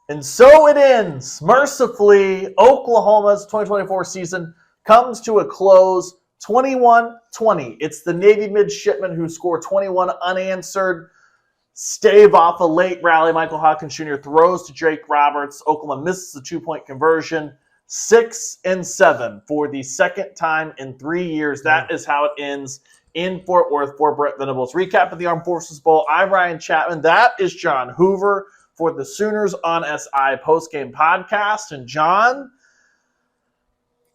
And so it ends. Mercifully, Oklahoma's 2024 season comes to a close 21-20. It's the Navy midshipmen who score 21 unanswered. Stave off a late rally. Michael Hawkins Jr. throws to Jake Roberts. Oklahoma misses the two-point conversion. 6-7 for the second time in 3 years. That is how it ends in Fort Worth for Brent Venables. Recap of the Armed Forces Bowl. I'm Ryan Chapman. That is John Hoover for the Sooners on SI Postgame podcast. And John,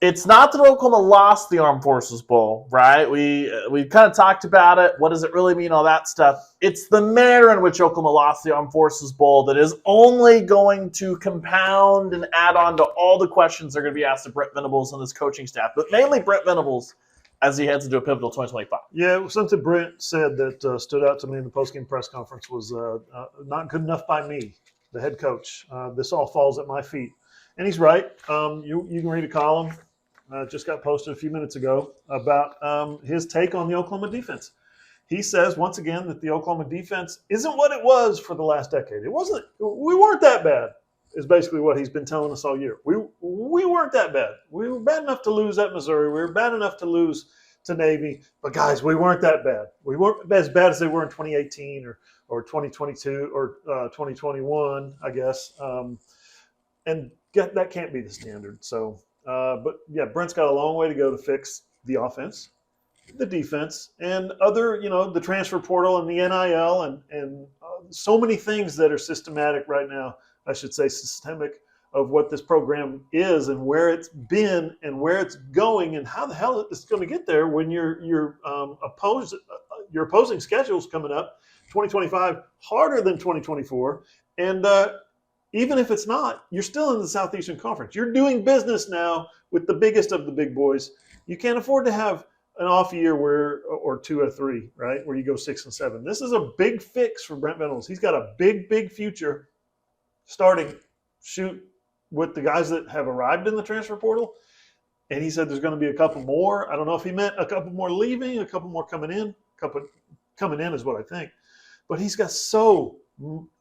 it's not that Oklahoma lost the Armed Forces Bowl, right? We kind of talked about it. What does it really mean? All that stuff. It's the manner in which Oklahoma lost the Armed Forces Bowl that is only going to compound and add on to all the questions that are going to be asked of Brent Venables and his coaching staff, but mainly Brent Venables as he heads into a pivotal 2025. Yeah, something Brent said that stood out to me in the postgame press conference was not good enough by me, the head coach. This all falls at my feet. And he's right. You can read a column, just got posted a few minutes ago, about his take on the Oklahoma defense. He says, once again, that the Oklahoma defense isn't what it was for the last decade. It wasn't. We weren't that bad, is basically what he's been telling us all year. We weren't that bad. We were bad enough to lose at Missouri. We were bad enough to lose to Navy. But, guys, we weren't that bad. We weren't as bad as they were in 2018 or 2022 or 2021, I guess. And that can't be the standard. So, but, yeah, Brent's got a long way to go to fix the offense, the defense, and other, the transfer portal and the NIL and so many things that are systematic right now. I should say systemic of what this program is and where it's been and where it's going and how the hell it's going to get there when your opposing schedule's coming up 2025 harder than 2024. And even if it's not, you're still in the Southeastern Conference. You're doing business now with the biggest of the big boys. You can't afford to have an off year or 2 or 3, right, where you go 6-7. This is a big fix for Brent Venables. He's got a big future starting shoot with the guys that have arrived in the transfer portal. And he said there's going to be a couple more. I don't know if he meant a couple more leaving, a couple more coming in. Coming in is what I think. But he's got so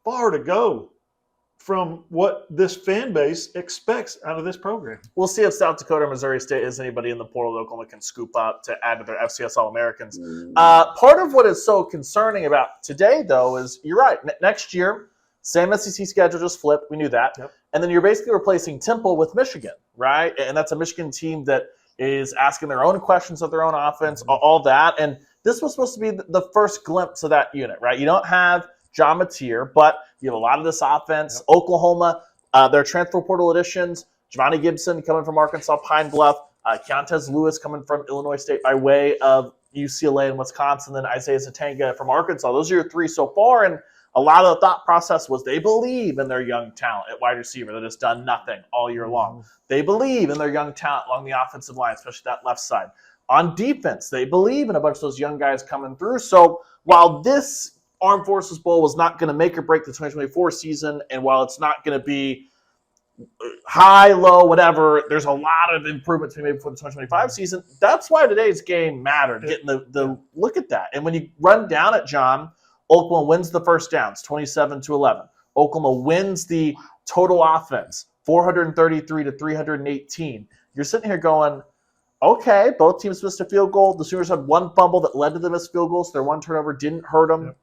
far to go from what this fan base expects out of this program. We'll see if South Dakota or Missouri State has anybody in the portal that Oklahoma can scoop up to add to their FCS All-Americans. Part of what is so concerning about today, though, is you're right. Next year, same SEC schedule, just flipped. We knew that. Yep. And then you're basically replacing Temple with Michigan, right? And that's a Michigan team that is asking their own questions of their own offense, all that. And this was supposed to be the first glimpse of that unit, right? You don't have John Mateer, but you have a lot of this offense. Yep. Oklahoma, their transfer portal additions, Giovanni Gibson coming from Arkansas Pine Bluff, Keontez Lewis coming from Illinois State by way of UCLA and Wisconsin, then Isaiah Zatanga from Arkansas. Those are your three so far, and a lot of the thought process was they believe in their young talent at wide receiver that has done nothing all year long. They believe in their young talent along the offensive line, especially that left side. On defense, they believe in a bunch of those young guys coming through. So while this Armed Forces Bowl was not going to make or break the 2024 season, and while it's not going to be high, low, whatever, there's a lot of improvements to be made before the 2025 season. That's why today's game mattered, getting the look at that. And when you run down it, John, Oklahoma wins the first downs, 27-11. Oklahoma wins the total offense, 433 to 318. You're sitting here going, okay, both teams missed a field goal. The Sooners had one fumble that led to the missed field goal, so their one turnover didn't hurt them. Yep.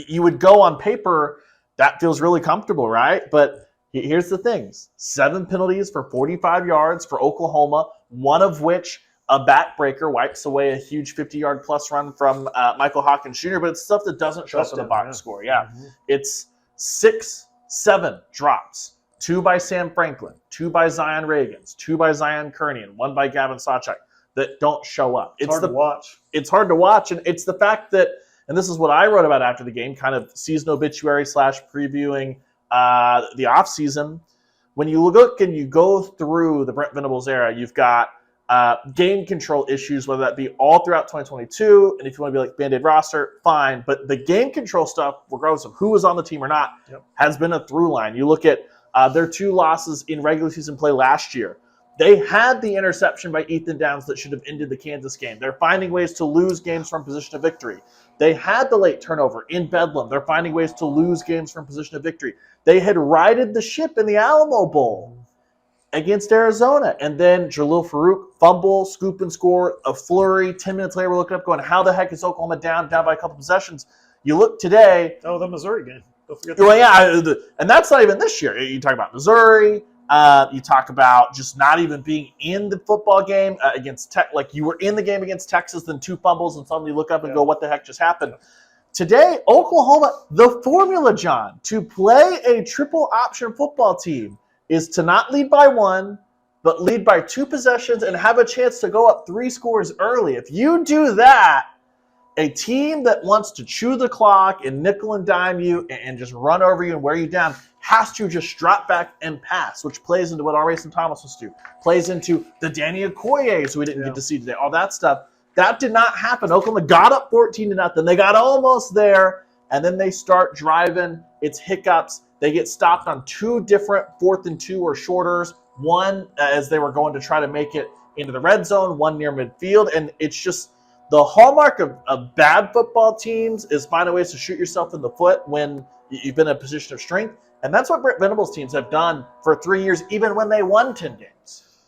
You would go on paper, that feels really comfortable, right? But here's the things. 7 penalties for 45 yards for Oklahoma, one of which a backbreaker wipes away a huge 50-yard-plus run from Michael Hawkins Jr., but it's stuff that doesn't show up in the box score. Yeah, It's 6-7 drops, 2 by Sam Franklin, 2 by Zion Reagans, 2 by Zion Kearney, and 1 by Gavin Sawchuk that don't show up. It's hard to watch. It's hard to watch, and it's the fact that, and this is what I wrote about after the game, kind of season obituary / previewing the offseason. When you look and you go through the Brent Venables era, you've got game control issues, whether that be all throughout 2022, and if you want to be like Band-Aid roster, fine. But the game control stuff, regardless of who was on the team or not, has been a through line. You look at their 2 losses in regular season play last year. They had the interception by Ethan Downs that should have ended the Kansas game. They're finding ways to lose games from position of victory. They had the late turnover in Bedlam. They're finding ways to lose games from position of victory. They had righted the ship in the Alamo Bowl against Arizona. And then Jalil Farouk, fumble, scoop and score, a flurry. 10 minutes later, we're looking up going, how the heck is Oklahoma down by a couple possessions? You look today. Oh, the Missouri game. Don't forget that. Well, yeah, and that's not even this year. You talk about Missouri. You talk about just not even being in the football game against Tech. Like you were in the game against Texas, then 2 fumbles, and suddenly you look up and go, what the heck just happened? Yeah. Today, Oklahoma, the formula, John, to play a triple option football team is to not lead by 1, but lead by 2 possessions and have a chance to go up 3 scores early. If you do that, a team that wants to chew the clock and nickel and dime you and just run over you and wear you down has to just drop back and pass, which plays into what R. Thomas was do. Plays into the Danny Okoyes, who we didn't get to see today, all that stuff. That did not happen. Oklahoma got up 14-0. They got almost there, and then they start driving. It's hiccups. They get stopped on 2 different 4th and 2 or shorters. One as they were going to try to make it into the red zone, one near midfield, and it's just the hallmark of bad football teams is finding ways to shoot yourself in the foot when you've been in a position of strength. And that's what Brent Venables teams have done for 3 years, even when they won 10 games.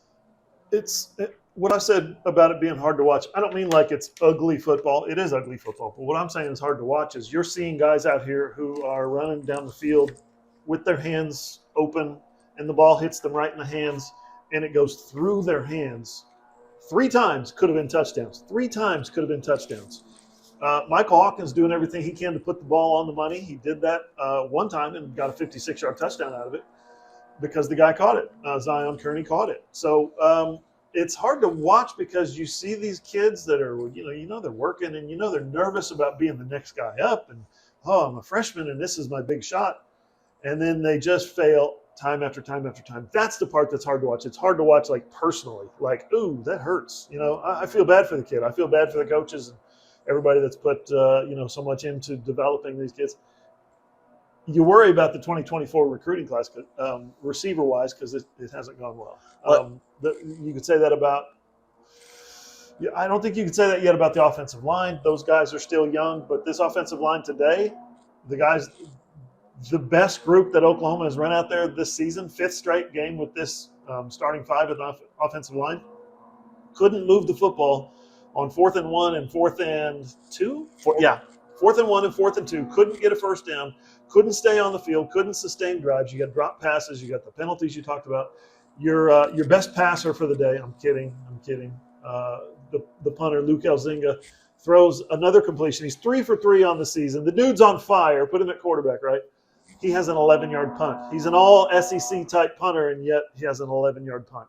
What I said about it being hard to watch, I don't mean like it's ugly football. It is ugly football. But what I'm saying is hard to watch is you're seeing guys out here who are running down the field with their hands open, and the ball hits them right in the hands, and it goes through their hands. 3 times could have been touchdowns. 3 times could have been touchdowns. Michael Hawkins doing everything he can to put the ball on the money. He did that one time and got a 56-yard touchdown out of it because the guy caught it. Zion Kearney caught it. So it's hard to watch because you see these kids that are, they're working and they're nervous about being the next guy up and, I'm a freshman and this is my big shot. And then they just fail time after time after time. That's the part that's hard to watch. It's hard to watch like personally, like, ooh, that hurts. I feel bad for the kid. I feel bad for the coaches and everybody that's put, so much into developing these kids. You worry about the 2024 recruiting class, receiver-wise, because it hasn't gone well. You could say that about – I don't think you could say that yet about the offensive line. Those guys are still young, but this offensive line today, the best group that Oklahoma has run out there this season, 5th straight game with this starting 5 at the offensive line, couldn't move the football on 4th and 1 and 4th and 2? 4th and 1 and 4th and 2. Couldn't get a first down. Couldn't stay on the field. Couldn't sustain drives. You got drop passes. You got the penalties you talked about. Your best passer for the day. I'm kidding. The punter, Luke Elzinga, throws another completion. He's 3 for 3 on the season. The dude's on fire. Put him at quarterback, right? He has an 11-yard punt. He's an all SEC type punter, and yet he has an 11-yard punt.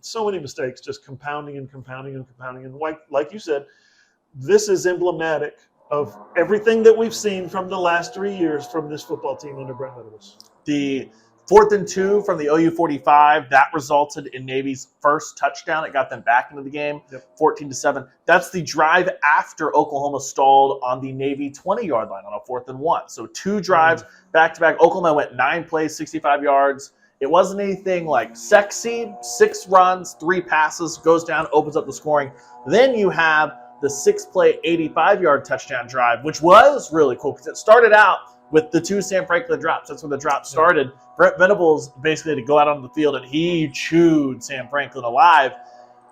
So many mistakes, just compounding and compounding and compounding. And like you said, this is emblematic of everything that we've seen from the last 3 years from this football team under Brent Venables. The 4th and 2 from the OU 45, that resulted in Navy's first touchdown. It got them back into the game, 14-7. That's the drive after Oklahoma stalled on the Navy 20-yard line on a 4th and 1. So 2 drives back-to-back. Oklahoma went 9 plays, 65 yards. It wasn't anything like sexy. 6 runs, 3 passes, goes down, opens up the scoring. Then you have the 6-play, 85-yard touchdown drive, which was really cool because it started out with the 2 Sam Franklin drops. That's where the drop started. Brent Venables basically had to go out on the field, and he chewed Sam Franklin alive.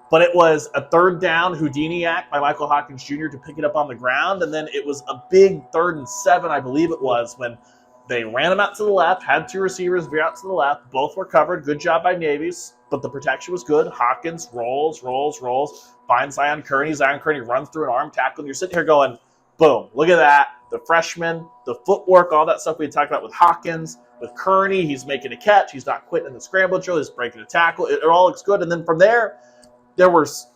But it was a 3rd down Houdiniac by Michael Hawkins Jr. to pick it up on the ground, and then it was a big 3rd and 7, I believe it was, when they ran him out to the left, had 2 receivers veer out to the left. Both were covered. Good job by Navy's, but the protection was good. Hawkins rolls, finds Zion Kearney. Zion Kearney runs through an arm tackle, and you're sitting here going, boom, look at that. The freshman, the footwork, all that stuff we talked about with Hawkins, with Kearney. He's making a catch. He's not quitting in the scramble drill. He's breaking a tackle. It all looks good. And then from there was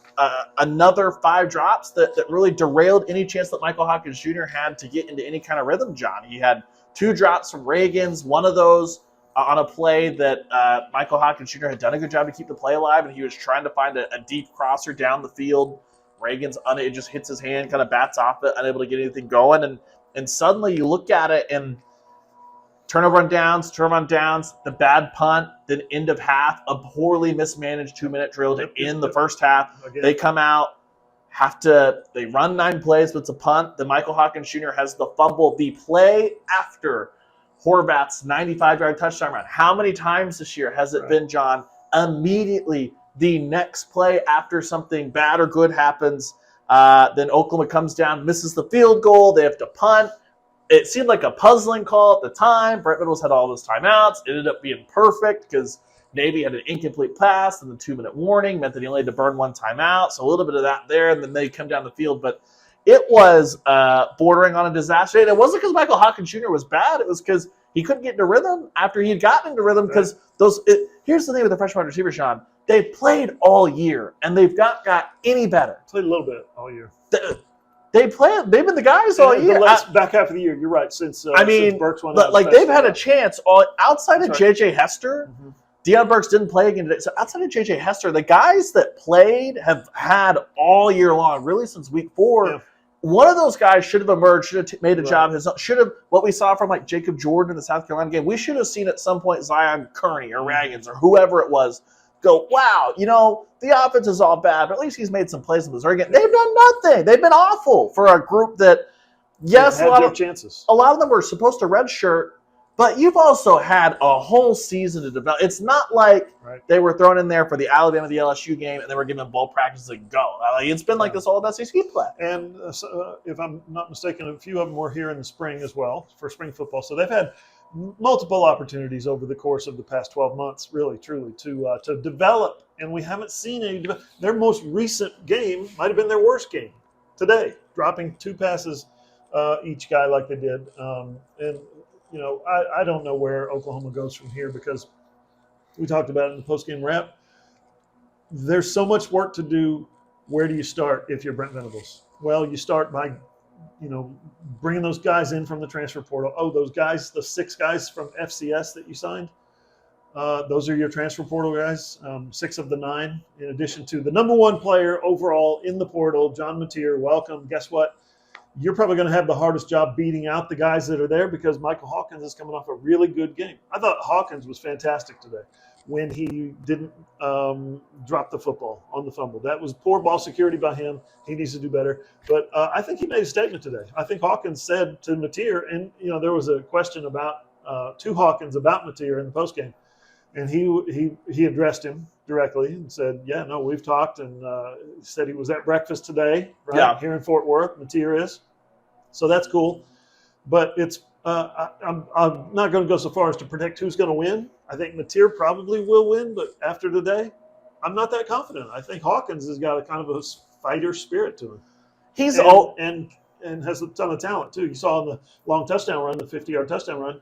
another 5 drops that really derailed any chance that Michael Hawkins Jr. had to get into any kind of rhythm, John. He had 2 drops from Reagan's, one of those on a play that Michael Hawkins Jr. had done a good job to keep the play alive, and he was trying to find a deep crosser down the field. Reagan's it just hits his hand, kind of bats off it, unable to get anything going. And suddenly you look at it and turnover on downs, the bad punt, then end of half, a poorly mismanaged 2-minute drill to end the first half. Again. They come out, They run 9 plays, but it's a punt. Then Michael Hawkins Jr. has the fumble. The play after Horvat's 95-yard touchdown run. How many times this year has it been, John? Immediately, the next play after something bad or good happens, then Oklahoma comes down, misses the field goal. They have to punt. It seemed like a puzzling call at the time. Brent Venables had all those timeouts. It ended up being perfect because Navy had an incomplete pass, and the 2-minute warning meant that he only had to burn 1 timeout. So a little bit of that there, and then they come down the field. But it was bordering on a disaster. And it wasn't because Michael Hawkins Jr. was bad. It was because he couldn't get into rhythm after he had gotten into rhythm. Because here's the thing with the freshman wide receiver, Sean. They've played all year, and they've not got any better. Played a little bit all year. They've been the guys all year. The back half of the year, you're right. Since Burks went out, like they've had a chance outside of J.J. Hester. Mm-hmm. Deion Burks didn't play again today. So outside of J.J. Hester, the guys that played have had all year long, really since week 4. Yeah. One of those guys should have emerged, should have made a job. Should have what we saw from like Jacob Jordan in the South Carolina game. We should have seen at some point Zion Kearney or Raggins or whoever it was go, wow, the offense is all bad, but at least he's made some plays in Missouri game. They've done nothing. They've been awful for a group that, yes, a lot of them were supposed to redshirt, but you've also had a whole season to develop. It's not like they were thrown in there for the Alabama, the LSU game, and they were given bowl practice and go. It's been like this all SEC play. And if I'm not mistaken, a few of them were here in the spring as well for spring football. So they've had multiple opportunities over the course of the past 12 months, really, truly, to develop. And we haven't seen any. Their most recent game might have been their worst game today, dropping 2 passes each guy like they did. I don't know where Oklahoma goes from here because we talked about it in the postgame wrap. There's so much work to do. Where do you start if you're Brent Venables? Well, you start by, bringing those guys in from the transfer portal. Oh, those 6 guys from FCS that you signed, those are your transfer portal guys, 6 of the 9, in addition to the number 1 player overall in the portal, John Mateer. Welcome. Guess what? You're probably going to have the hardest job beating out the guys that are there because Michael Hawkins is coming off a really good game. I thought Hawkins was fantastic today when he didn't drop the football on the fumble. That was poor ball security by him. He needs to do better. But I think he made a statement today. I think Hawkins said to Mateer, and there was a question about to Hawkins about Mateer in the postgame, and he addressed him directly and said, "Yeah, no, we've talked," and said he was at breakfast today, right here in Fort Worth. Mateer is, so that's cool. But it's I'm not going to go so far as to predict who's going to win. I think Mateer probably will win, but after today, I'm not that confident. I think Hawkins has got a kind of a fighter spirit to him. He's and has a ton of talent too. You saw in the long touchdown run, the 50-yard touchdown run,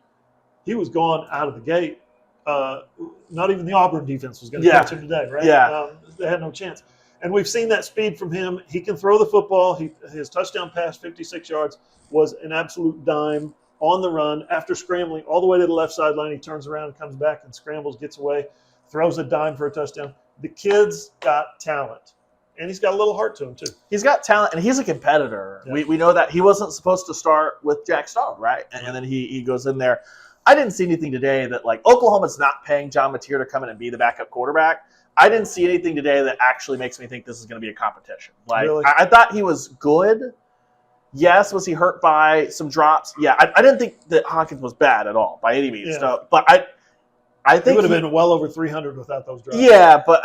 he was gone out of the gate. Not even the Auburn defense was going to catch him today, right? Yeah. They had no chance. And we've seen that speed from him. He can throw the football. His touchdown pass, 56 yards, was an absolute dime on the run. After scrambling all the way to the left sideline, he turns around and comes back and scrambles, gets away, throws a dime for a touchdown. The kid's got talent. And he's got a little heart to him, too. He's got talent, and he's a competitor. Yeah. We know that. He wasn't supposed to start with Jack Staub, right? And then he goes in there. I didn't see anything today that, Oklahoma's not paying John Mateer to come in and be the backup quarterback. I didn't see anything today that actually makes me think this is going to be a competition. Really? I thought he was good. Yes, was he hurt by some drops? Yeah, I didn't think that Hawkins was bad at all by any means. Yeah. So, but I think he would have been well over 300 without those drops. Yeah, but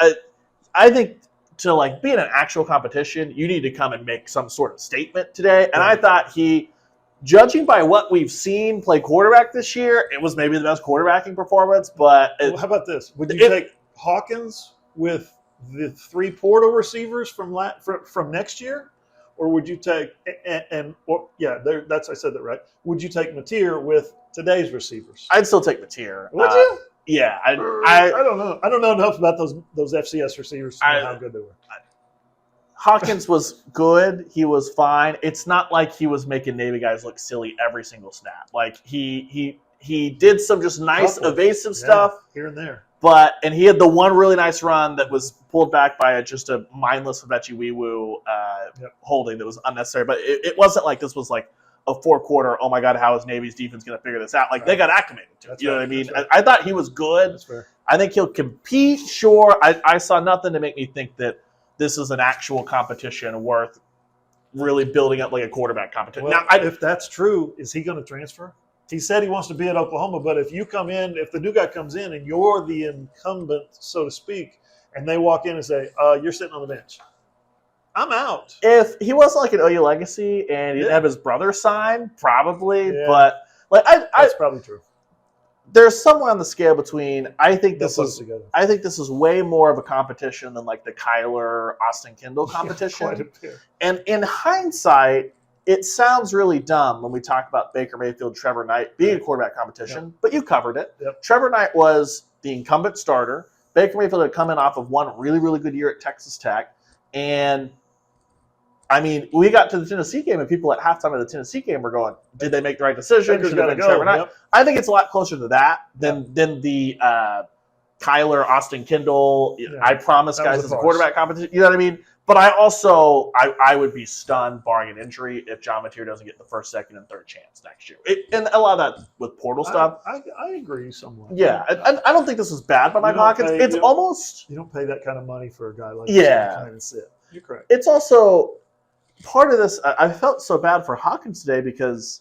I think to be in an actual competition, you need to come and make some sort of statement today. And I thought judging by what we've seen play quarterback this year, it was maybe the best quarterbacking performance. But how about this? Would you take Hawkins with the 3 portal receivers from next year, or would you take I said that right? Would you take Mateer with today's receivers? I'd still take Mateer. Would you? Yeah, I don't know. I don't know enough about those FCS receivers to know how good they were. Hawkins was good. He was fine. It's not like he was making Navy guys look silly every single snap. He did some just nice evasive stuff here and there. And he had the one really nice run that was pulled back by just a mindless Favechi Wee-Woo holding that was unnecessary. But it wasn't like this was like a 4-quarter, oh my God, how is Navy's defense going to figure this out? They got acclimated to it. You know what I mean? Right. I thought he was good. That's fair. I think he'll compete, sure. I saw nothing to make me think that this is an actual competition worth really building up like a quarterback competition. Well, Now, if that's true, is he going to transfer? He said he wants to be at Oklahoma, but if you come in, if the new guy comes in and you're the incumbent, so to speak, and they walk in and say, you're sitting on the bench, I'm out. if he wasn't like an OU legacy and he didn't have his brother sign, probably. Yeah. But like that's probably true. There's somewhere on the scale between I think this is way more of a competition than like the Kyler Austin Kendall competition. Quite a bit. And in hindsight, it sounds really dumb when we talk about Baker Mayfield, Trevor Knight being a quarterback competition, but you covered it. Yep. Trevor Knight was the incumbent starter. Baker Mayfield had come in off of one really, really good year at Texas Tech. And I mean, we got to the Tennessee game, and people at halftime of the Tennessee game were going, "Did they make the right decision? Should have been Trevor Knight." Yep. I think it's a lot closer to that than the Kyler, Austin Kendall. Yeah. I promise, guys, it's a quarterback competition. You know what I mean? But I also I would be stunned, barring an injury, if John Mateer doesn't get the first, second, and third chance next year. And a lot of that with portal stuff. I agree somewhat. Yeah, I don't think this is bad by Michael Hawkins. It's almost you don't pay that kind of money for a guy like this to come in and sit. You're correct. It's also part of this. I felt so bad for Hawkins today because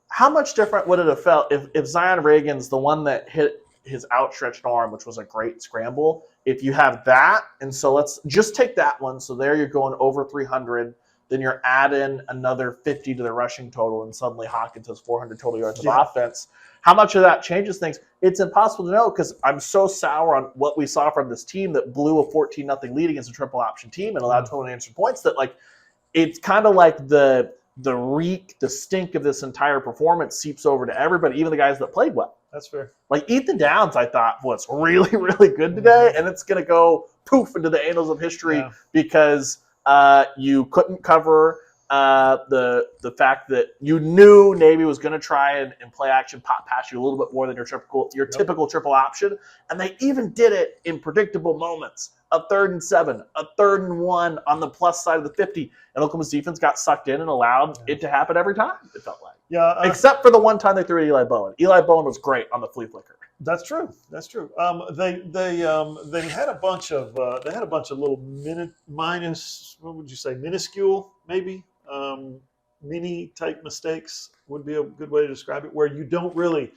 how much different would it have felt if Zion Reagan's the one that hit his outstretched arm, which was a great scramble. If you have that, and so let's just take that one. So there you're going over 300. Then you're adding another 50 to the rushing total, and suddenly Hawkins has 400 total yards of offense. How much of that changes things? It's impossible to know because I'm so sour on what we saw from this team that blew a 14-0 lead against a triple option team and allowed 21 unanswered points that like it's kind of like the reek, the stink of this entire performance seeps over to everybody, even the guys that played well. That's fair. Like Ethan Downs, I thought was really, really good today, and it's going to go poof into the annals of history because you couldn't cover the fact that you knew Navy was going to try and play action pop past you a little bit more than your typical triple option, and they even did it in predictable moments. A 3rd and 7, a 3rd and 1 on the plus side of the 50, and Oklahoma's defense got sucked in and allowed it to happen every time. It felt like, except for the one time they threw at Eli Bowen. Eli Bowen was great on the flea flicker. That's true. That's true. They had a bunch of little minuscule maybe mini type mistakes would be a good way to describe it, where you don't really.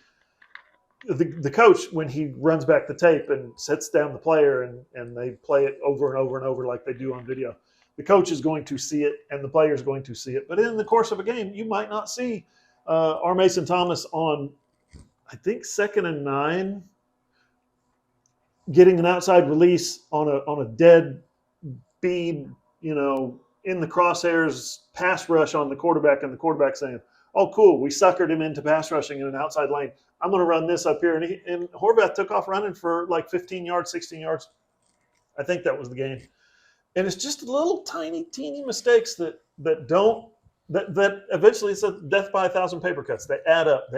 The coach, when he runs back the tape and sets down the player and they play it over and over and over like they do on video, the coach is going to see it and the player is going to see it. But in the course of a game, you might not see R. Mason Thomas on, I think, 2nd and 9, getting an outside release on a dead bead, in the crosshairs, pass rush on the quarterback, and the quarterback saying, "Oh, cool, we suckered him into pass rushing in an outside lane. I'm going to run this up here." And Horvath took off running for like 15 yards, 16 yards. I think that was the game. And it's just little tiny, teeny mistakes that eventually it's a death by 1,000 paper cuts. They add up.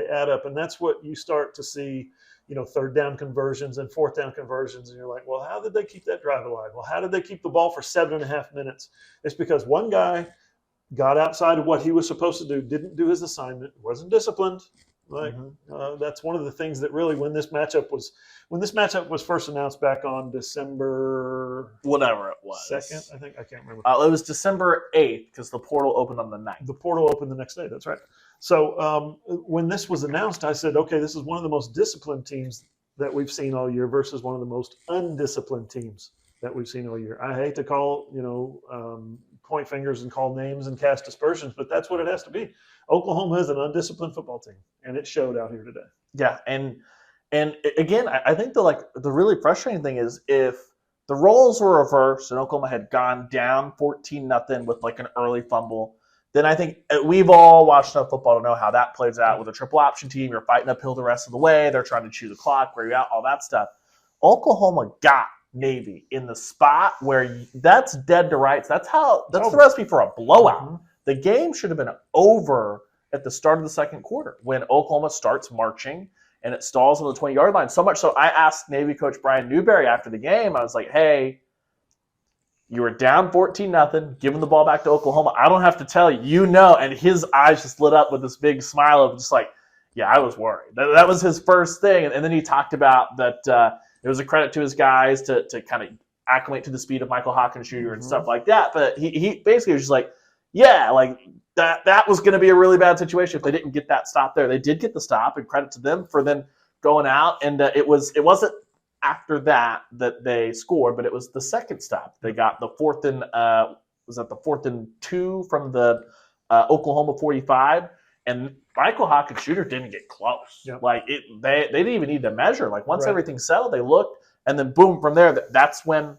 And that's what you start to see, 3rd down conversions and 4th down conversions. And you're like, well, how did they keep that drive alive? Well, how did they keep the ball for 7.5 minutes? It's because one guy got outside of what he was supposed to do, didn't do his assignment, wasn't disciplined. That's one of the things that really, when this matchup was first announced back on December whatever it was 2nd, I think, I can't remember. It was December 8th because the portal opened on the 9th. The portal opened the next day. That's right. So when this was announced, I said, okay, this is one of the most disciplined teams that we've seen all year versus one of the most undisciplined teams that we've seen all year. I hate to call point fingers and call names and cast aspersions, but that's what it has to be. Oklahoma is an undisciplined football team, and it showed out here today. Yeah, and again, I think the really frustrating thing is if the roles were reversed and Oklahoma had gone down 14-0 with like an early fumble, then I think we've all watched enough football to know how that plays out with a triple option team. You're fighting uphill the rest of the way. They're trying to chew the clock, wear you out, all that stuff. Oklahoma got Navy in the spot where that's dead to rights. That's the recipe for a blowout. Mm-hmm. The game should have been over at the start of the second quarter when Oklahoma starts marching and it stalls on the 20-yard line. So much so I asked Navy coach Brian Newberry after the game, I was like, hey, you were down 14-0, giving the ball back to Oklahoma. I don't have to tell you, and his eyes just lit up with this big smile of just like, yeah, I was worried. That was his first thing. And then he talked about that it was a credit to his guys to kind of acclimate to the speed of Michael Hawkins Jr. and stuff like that. But he basically was just like, yeah, like that was going to be a really bad situation if they didn't get that stop there. They did get the stop, and credit to them for then going out. And it wasn't after that they scored, but it was the second stop. They got the 4th and was that the 4th and 2 from the Oklahoma 45, and Michael Hawkins Jr. didn't get close. Yep. Like they didn't even need to measure. Like once everything settled, they looked, and then boom, from there, that's when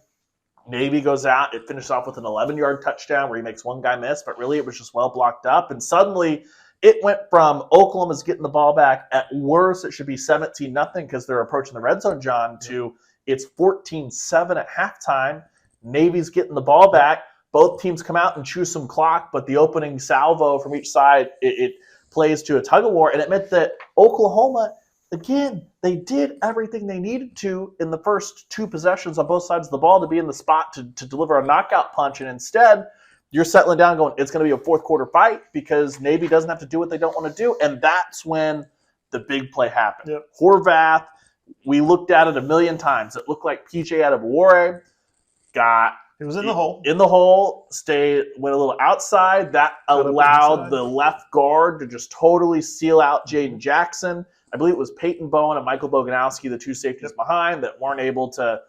Navy goes out. It finishes off with an 11-yard touchdown where he makes one guy miss, but really it was just well blocked up. And suddenly it went from Oklahoma's getting the ball back. At worst, it should be 17-0 because they're approaching the red zone, John, to it's 14-7 at halftime. Navy's getting the ball back. Both teams come out and chew some clock, but the opening salvo from each side, it plays to a tug-of-war. And it meant that Oklahoma, again, they did everything they needed to in the first 2 possessions on both sides of the ball to be in the spot to deliver a knockout punch. And instead, you're settling down going, it's going to be a fourth-quarter fight because Navy doesn't have to do what they don't want to do. And that's when the big play happened. Yep. Horvath, we looked at it a million times. It looked like PJ Adebawore He was in the hole. went a little outside. That allowed the left guard to just totally seal out Jaden Jackson. I believe it was Peyton Bowen and Michael Boganowski, the 2 safeties behind, that weren't able to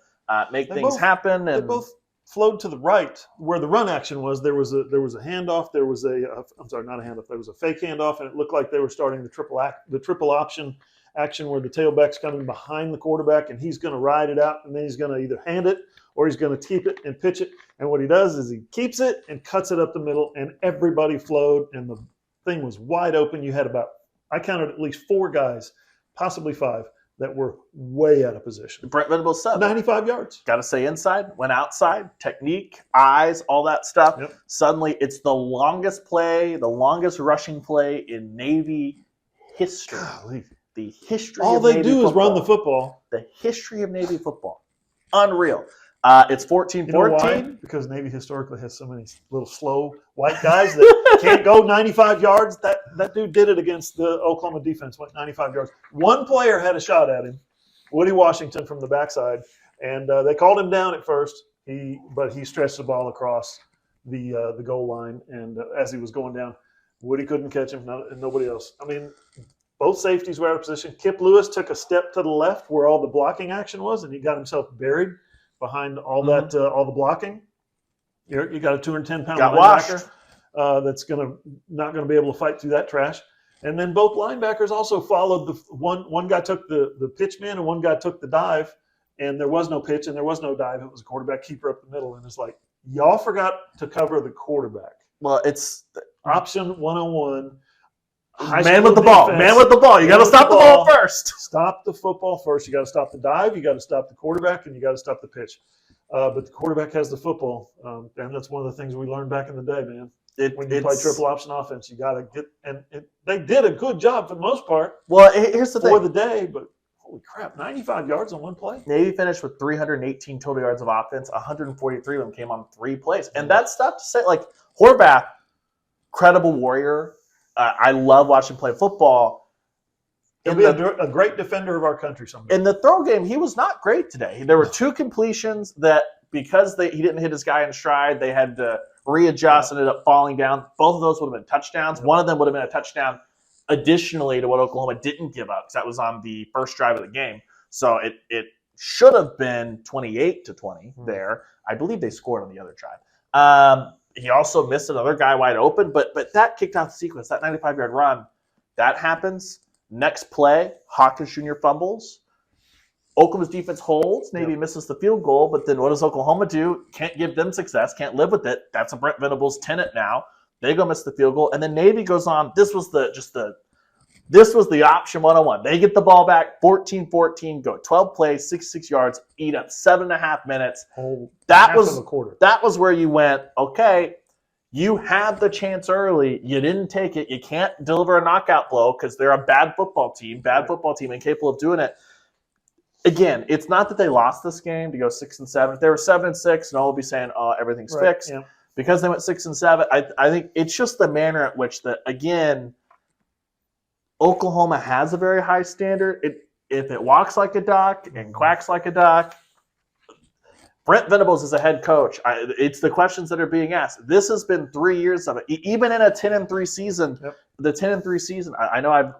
make things happen. And they both flowed to the right where the run action was. There was a handoff. There was I'm sorry, not a handoff. There was a fake handoff, and it looked like they were starting the triple option action where the tailback's coming behind the quarterback, and he's going to ride it out, and then he's going to either hand it or he's going to keep it and pitch it. And what he does is he keeps it and cuts it up the middle, and everybody flowed, and the thing was wide open. You had I counted at least 4 guys, possibly 5, that were way out of position. Brent Venables said 95 yards. Got to stay inside, went outside, technique, eyes, all that stuff. Yep. Suddenly, it's the longest rushing play in Navy history. Golly. The history All of they Navy do football. is run the football. The history of Navy football. Unreal. It's 14-14. You know why? Because Navy historically has so many little slow white guys that can't go 95 yards. That dude did it against the Oklahoma defense, went 95 yards. One player had a shot at him, Woody Washington from the backside, and they called him down at first. But he stretched the ball across the goal line, and as he was going down, Woody couldn't catch him, and nobody else. I mean, both safeties were out of position. Kip Lewis took a step to the left where all the blocking action was, and he got himself buried behind all that, all the blocking. You got a 210-pound linebacker that's not going to be able to fight through that trash. And then both linebackers also followed one guy took the pitch man and one guy took the dive, and there was no pitch and there was no dive. It was a quarterback keeper up the middle, and it's like, y'all forgot to cover the quarterback. Well, it's option 101. Man with the ball. You got to stop the ball first. Stop the football first. You got to stop the dive. You got to stop the quarterback, and you got to stop the pitch. But the quarterback has the football, and that's one of the things we learned back in the day, man. When you play triple option offense, you got to get – and they did a good job for the most part. Well, here's the thing. For the day, but holy crap, 95 yards on one play? Navy finished with 318 total yards of offense. 143 of them came on 3 plays. And that's stuff to say. Like, Horvath, credible warrior. I love watching him play football. He'll be a great defender of our country someday. In the throw game, he was not great today. There were 2 completions that, because he didn't hit his guy in stride, they had to readjust and ended up falling down. Both of those would have been touchdowns. One of them would have been a touchdown additionally to what Oklahoma didn't give up, because that was on the first drive of the game. So it should have been 28-20 there. I believe they scored on the other drive. He also missed another guy wide open, but that kicked off the sequence, that 95-yard run. That happens. Next play, Hawkins Jr. fumbles. Oklahoma's defense holds. Navy misses the field goal, but then what does Oklahoma do? Can't give them success, can't live with it. That's a Brent Venables tenet now. They go miss the field goal, and then Navy goes on. This was the option 101. They get the ball back, 14-14, go 12 plays, 66 yards, eat up 7.5 minutes. That was where you went, okay, you had the chance early. You didn't take it. You can't deliver a knockout blow because they're a bad football team incapable of doing it. Again, it's not that they lost this game to go 6-7. If they were 7-6, no one would be saying, oh, everything's fixed. Yeah. Because they went 6-7, I think it's just the manner at which again, Oklahoma has a very high standard. If it walks like a duck and quacks like a duck, Brent Venables is a head coach. It's the questions that are being asked. This has been 3 years of it. Even in a 10-3 season, the 10-3 season, I know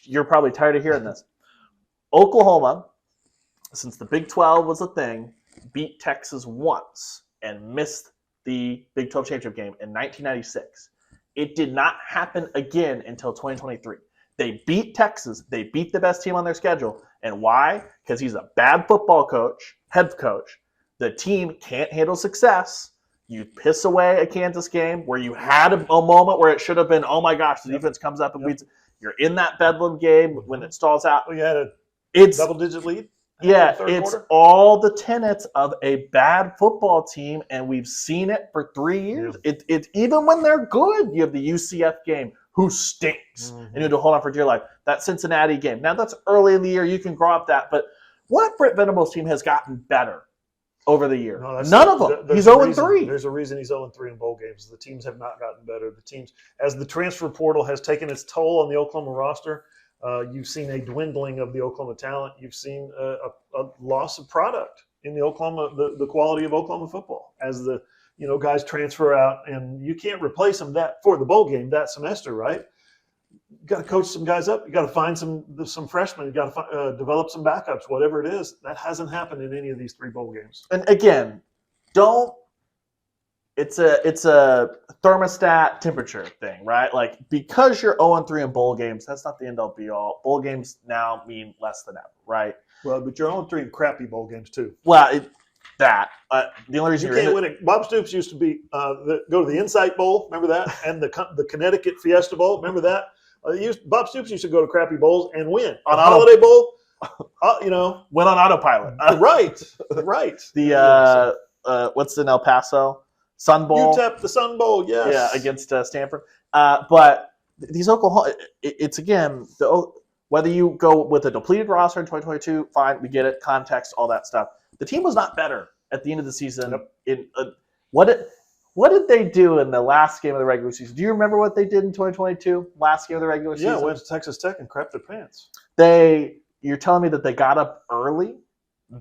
you're probably tired of hearing this. Oklahoma, since the Big 12 was a thing, beat Texas once and missed the Big 12 championship game in 1996. It did not happen again until 2023. They beat Texas. They beat the best team on their schedule. And why? Because he's a bad football coach, head coach. The team can't handle success. You piss away a Kansas game where you had a moment where it should have been, oh my gosh, the defense comes up and beats. You're in that Bedlam game when it stalls out. Well, you had a double-digit lead. Yeah, it's all the tenets of a bad football team, and we've seen it for 3 years. Yeah. It even when they're good, you have the UCF game, who stinks, and you have to hold on for dear life. That Cincinnati game. Now, that's early in the year. You can grow up that. But what Brent Venables' team has gotten better over the year? No, none of them. He's 0-3. There's a reason he's 0-3 in bowl games. The teams have not gotten better. The teams, as the transfer portal has taken its toll on the Oklahoma roster, you've seen a dwindling of the Oklahoma talent. You've seen a loss of product in the Oklahoma, the quality of Oklahoma football as the guys transfer out, and you can't replace them for the bowl game that semester, right? You got to coach some guys up. You got to find some freshmen. You got to develop some backups, whatever it is. That hasn't happened in any of these 3 bowl games. And again, it's a thermostat temperature thing, right? Like, because you're 0-3 in bowl games, that's not the end all be all. Bowl games now mean less than ever, right? Well, but you're 0-3 in crappy bowl games too. Well, the only reason you can't win it. Bob Stoops used to go to the Insight Bowl, remember that, and the Connecticut Fiesta Bowl, remember that. Bob Stoops used to go to crappy bowls and win. On Holiday Bowl, went on autopilot. Right. The what's in El Paso? Sun Bowl. UTEP, the Sun Bowl, yes. Yeah, against Stanford. But these Oklahoma, it's again, whether you go with a depleted roster in 2022, fine, we get it, context, all that stuff. The team was not better at the end of the season. Yep. What did they do in the last game of the regular season? Do you remember what they did in 2022, last game of the regular season? Yeah, went to Texas Tech and crapped their pants. You're telling me that they got up early,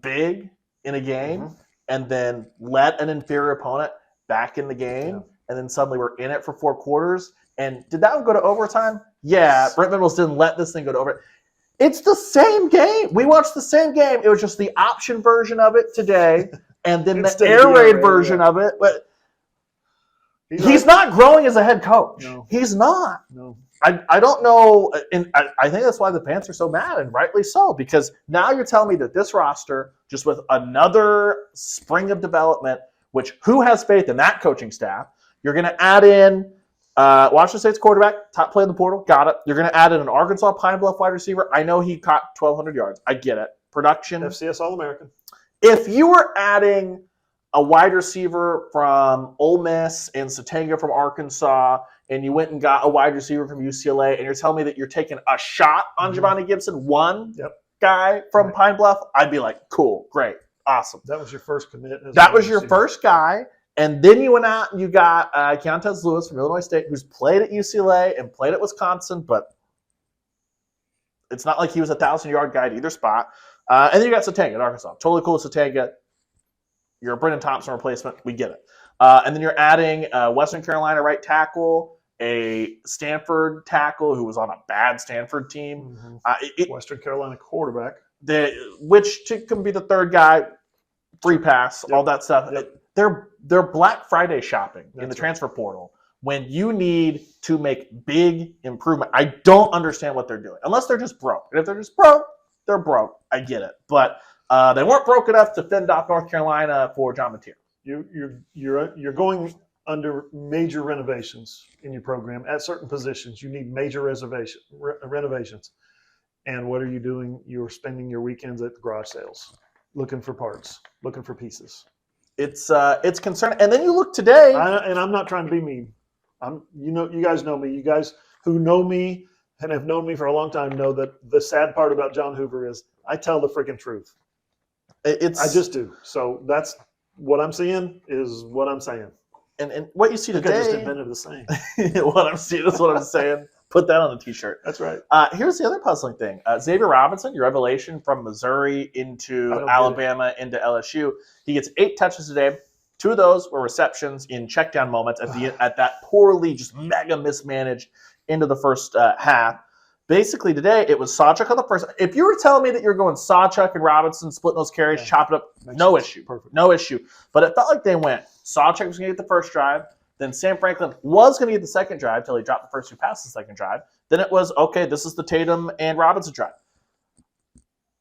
big, in a game, and then let an inferior opponent back in the game, and then suddenly we're in it for 4 quarters. And did that one go to overtime? Yeah, Brent Venables didn't let this thing go to overtime. It's the same game. We watched the same game. It was just the option version of it today, and then the air raid version of it. But he's not growing as a head coach. No. He's not. No. I don't know, and I think that's why the Pants are so mad, and rightly so, because now you're telling me that this roster, just with another spring of development, which who has faith in that coaching staff? You're going to add in Washington State's quarterback, top play in the portal, got it. You're going to add in an Arkansas Pine Bluff wide receiver. I know he caught 1,200 yards. I get it. Production. FCS All-American. If you were adding a wide receiver from Ole Miss and Satanga from Arkansas, and you went and got a wide receiver from UCLA, and you're telling me that you're taking a shot on Javonte Gibson, guy from Pine Bluff, I'd be like, cool, great, awesome. That was your first commit. That was your first guy. And then you went out and you got Keontae Lewis from Illinois State, who's played at UCLA and played at Wisconsin, but it's not like he was a 1,000-yard guy at either spot. And then you got Satanga at Arkansas. Totally cool with Satanga. You're a Brendan Thompson replacement. We get it. And then you're adding Western Carolina right tackle, a Stanford tackle who was on a bad Stanford team. Western Carolina quarterback. Which can be the third guy, free pass, all that stuff. Yep. They're Black Friday shopping in the transfer portal when you need to make big improvement. I don't understand what they're doing unless they're just broke. And if they're just broke, they're broke. I get it, but they weren't broke enough to fend off North Carolina for John Mateer. You're going under major renovations in your program at certain positions. You need major renovations, and what are you doing? You're spending your weekends at the garage sales, looking for parts, looking for pieces. It's concerning. And then you look today, and I'm not trying to be mean. You guys know me. You guys who know me and have known me for a long time know that the sad part about John Hoover is I tell the freaking truth. I just do. So that's what I'm seeing is what I'm saying. And what you see today, I just invented the saying. what I'm seeing is what I'm saying. Put that on the T-shirt. That's right. Here's the other puzzling thing. Xavier Robinson, your revelation from Missouri into Alabama into LSU. He gets 8 touches today. 2 of those were receptions in check down moments at that poorly, just mega mismanaged into the first half. Basically, today, it was Sawchuk on the first. If you were telling me that you're going Sawchuk and Robinson, splitting those carries, chop it up, no issue. Perfect. No issue. But it felt like they went. Sawchuk was going to get the first drive. Then Sam Franklin was going to get the second drive until he dropped the first 2 passes the second drive. Then it was, okay, this is the Tatum and Robinson drive.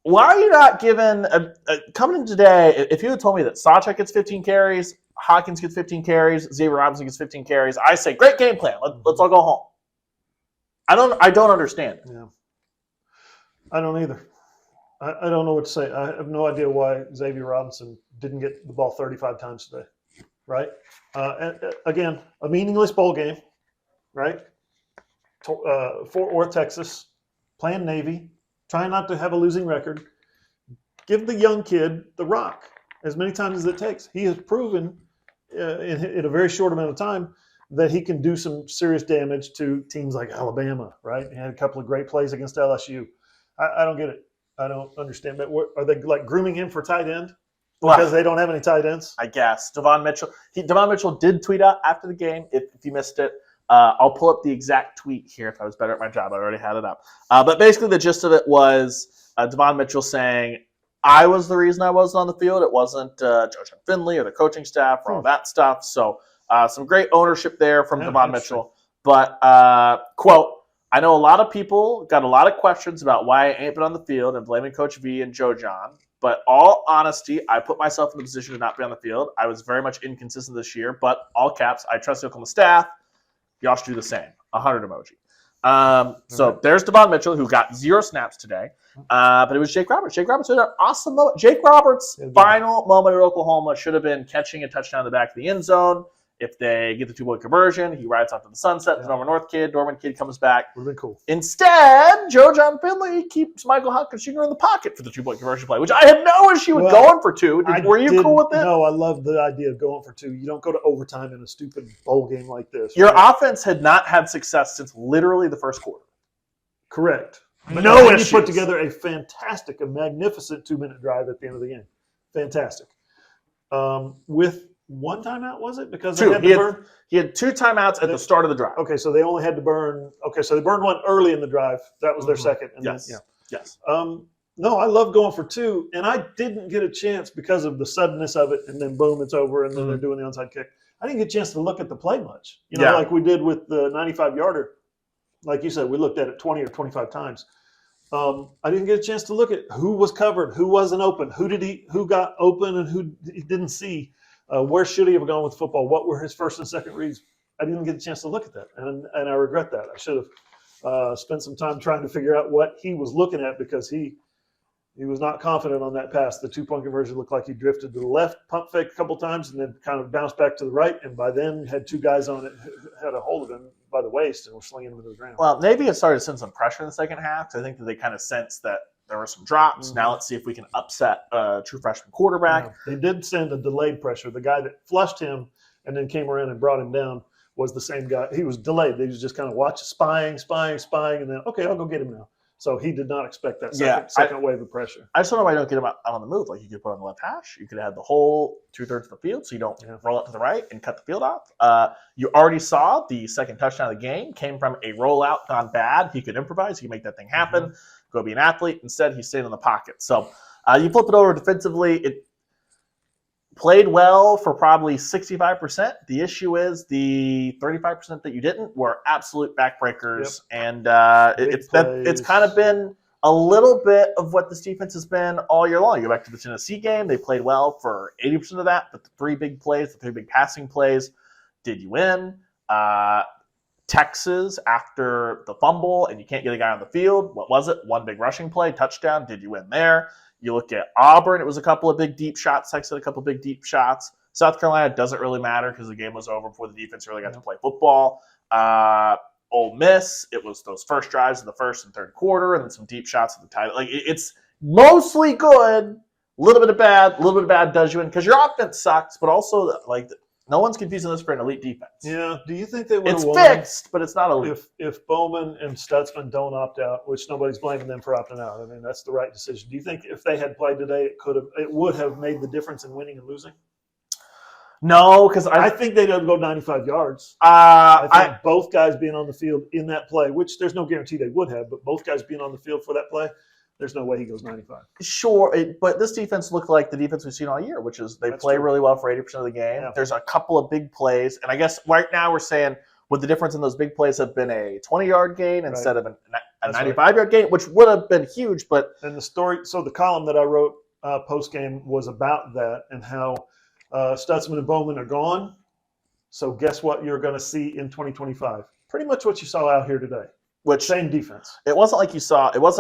Why are you not given coming in today, if you had told me that Sawchuk gets 15 carries, Hawkins gets 15 carries, Xavier Robinson gets 15 carries, I say, great game plan. Let's all go home. I don't understand. Yeah. I don't either. I don't know what to say. I have no idea why Xavier Robinson didn't get the ball 35 times today. Right? Again, a meaningless bowl game, right? Fort Worth, Texas, playing Navy, trying not to have a losing record. Give the young kid the rock as many times as it takes. He has proven in a very short amount of time that he can do some serious damage to teams like Alabama, right? He had a couple of great plays against LSU. I don't get it. I don't understand that. Are they like grooming him for tight end? Because they don't have any tight ends? I guess. Devon Mitchell did tweet out after the game, if you missed it. I'll pull up the exact tweet here if I was better at my job. I already had it up. But basically the gist of it was Devon Mitchell saying, I was the reason I wasn't on the field. It wasn't Joe Finley or the coaching staff or all that stuff. So some great ownership there from Devon Mitchell. But, quote, I know a lot of people got a lot of questions about why I ain't been on the field and blaming Coach V and Joe John. But all honesty, I put myself in the position to not be on the field. I was very much inconsistent this year, but all caps, I trust the Oklahoma staff. Y'all should do the same. 100 emoji. So there's Devon Mitchell, who got 0 snaps today. But it was Jake Roberts. Jake Roberts had an awesome moment. Jake Roberts' final moment at Oklahoma should have been catching a touchdown in the back of the end zone. If they get the 2-point conversion, he rides off to the sunset. The Norman kid comes back. Would have been cool. Instead, Joe John Finley keeps Michael Hawkins Jr. in the pocket for the 2-point conversion play, which I had no issue with going for 2. Were you cool with it? No, I love the idea of going for 2. You don't go to overtime in a stupid bowl game like this. Your offense had not had success since literally the first quarter. Correct. But no issues. You put together a magnificent 2-minute drive at the end of the game. Fantastic. With 1 timeout, was it? Because 2. He had 2 timeouts at the start of the drive. Okay, so they only had to burn. Okay, so they burned 1 early in the drive. That was their second. And yes. Then, Yes. No, I love going for 2, and I didn't get a chance because of the suddenness of it, and then boom, it's over, and then they're doing the onside kick. I didn't get a chance to look at the play much. Like we did with the 95-yarder. Like you said, we looked at it 20 or 25 times. I didn't get a chance to look at who was covered, who wasn't open, who got open, and who he didn't see. Where should he have gone with football? What were his first and second reads? I didn't get a chance to look at that, and I regret that. I should have spent some time trying to figure out what he was looking at because he was not confident on that pass. The 2-point conversion looked like he drifted to the left, pump fake a couple times, and then kind of bounced back to the right, and by then had 2 guys on it who had a hold of him by the waist and were slinging him into the ground. Well, maybe it started to send some pressure in the second half because I think that they kind of sensed that there were some drops. Now let's see if we can upset a true freshman quarterback. Yeah, they did send a delayed pressure. The guy that flushed him and then came around and brought him down was the same guy. He was delayed. They was just kind of watching, spying, and then, okay, I'll go get him now. So he did not expect that second wave of pressure. I just don't know why you don't get him out on the move. Like you could put on the left hash. You could have the whole 2/3 of the field so you don't roll out to the right and cut the field off. You already saw the second touchdown of the game came from a rollout gone bad. He could improvise. He could make that thing happen. Go be an athlete. Instead, he's staying in the pocket. So you flip it over defensively. It played well for probably 65%. The issue is the 35% that you didn't were absolute backbreakers. And it's kind of been a little bit of what this defense has been all year long. You go back to the Tennessee game. They played well for 80% of that, but the 3 big plays, the 3 big passing plays did you win. Texas, after the fumble, and you can't get a guy on the field, what was it? 1 big rushing play, touchdown. Did you win there? You look at Auburn, it was a couple of big deep shots. Texas had a couple of big deep shots. South Carolina doesn't really matter because the game was over before the defense really got to play football. Ole Miss, it was those first drives in the first and third quarter and then some deep shots at the title. Like it's mostly good, a little bit of bad does you in because your offense sucks, but also like No one's confusing this for an elite defense. Yeah. Do you think they would have It's won fixed, but it's not elite. if Bowman and Stutzman don't opt out, which nobody's blaming them for opting out? I mean, that's the right decision. Do you think if they had played today, it would have made the difference in winning and losing? No, because I think they'd have to go 95 yards. I think both guys being on the field in that play, which there's no guarantee they would have, but both guys being on the field for that play, there's no way he goes 95. Sure, but this defense looked like the defense we've seen all year, which is they play really well for 80% of the game. Yeah. There's a couple of big plays, and I guess right now we're saying would the difference in those big plays have been a 20-yard gain instead of a 95-yard gain, which would have been huge. But and the column that I wrote post game was about that and how Stutzman and Bowman are gone. So guess what you're going to see in 2025? Pretty much what you saw out here today. Same defense. It wasn't